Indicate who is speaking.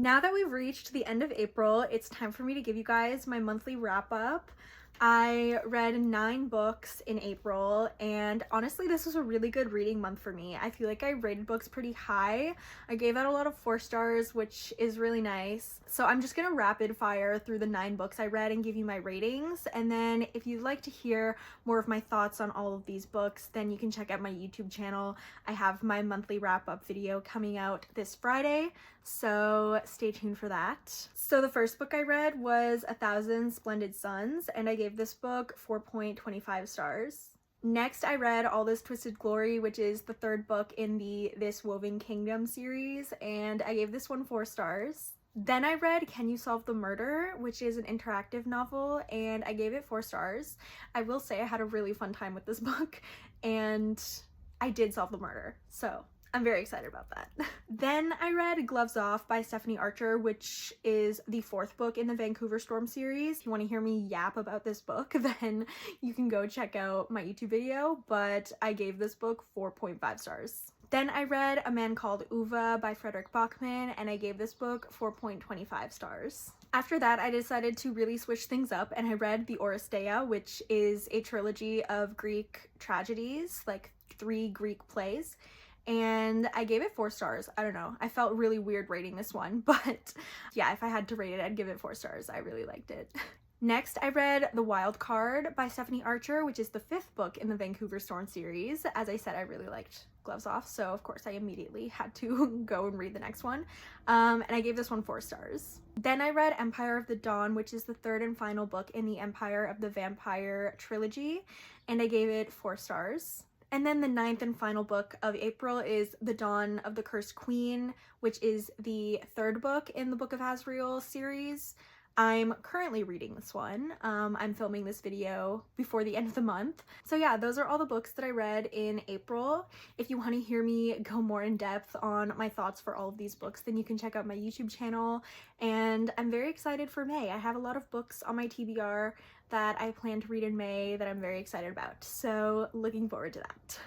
Speaker 1: Now that we've reached the end of April, it's time for me to give you guys my monthly wrap up. I read 9 books in April, and honestly, this was a really good reading month for me. I feel like I rated books pretty high. I gave out a lot of 4 stars, which is really nice. So I'm just gonna rapid fire through the 9 books I read and give you my ratings. And then if you'd like to hear more of my thoughts on all of these books, then you can check out my YouTube channel. I have my monthly wrap up video coming out this Friday, so stay tuned for that. So the first book I read was A Thousand Splendid Suns, and I gave this book 4.25 stars. Next, I read All This Twisted Glory, which is the 3rd book in the This Woven Kingdom series, and I gave this one 4 stars. Then I read Can You Solve the Murder, which is an interactive novel, and I gave it 4 stars. I will say I had a really fun time with this book, and I did solve the murder, so I'm very excited about that. Then I read Gloves Off by Stephanie Archer, which is the 4th book in the Vancouver Storm series. If you want to hear me yap about this book, then you can go check out my YouTube video, but I gave this book 4.5 stars. Then I read A Man Called Uva by Frederick Bachman, and I gave this book 4.25 stars. After that, I decided to really switch things up, and I read The Oresteia, which is a trilogy of Greek tragedies, like 3 Greek plays, and I gave it 4 stars. I don't know, I felt really weird rating this one, but yeah, if I had to rate it, I'd give it 4 stars. I really liked it. Next, I read The Wild Card by Stephanie Archer, which is the 5th book in the Vancouver Storm series. As I said, I really liked Gloves Off, so of course I immediately had to go and read the next one. And I gave this one 4 stars. Then I read Empire of the Dawn, which is the 3rd and final book in the Empire of the Vampire trilogy, and I gave it 4 stars. And then the 9th and final book of April is The Dawn of the Cursed Queen, which is the 3rd book in the Book of Asriel series. I'm currently reading this one. I'm filming this video before the end of the month. So yeah, those are all the books that I read in April. If you want to hear me go more in depth on my thoughts for all of these books, then you can check out my YouTube channel. And I'm very excited for May. I have a lot of books on my TBR that I plan to read in May that I'm very excited about. So looking forward to that.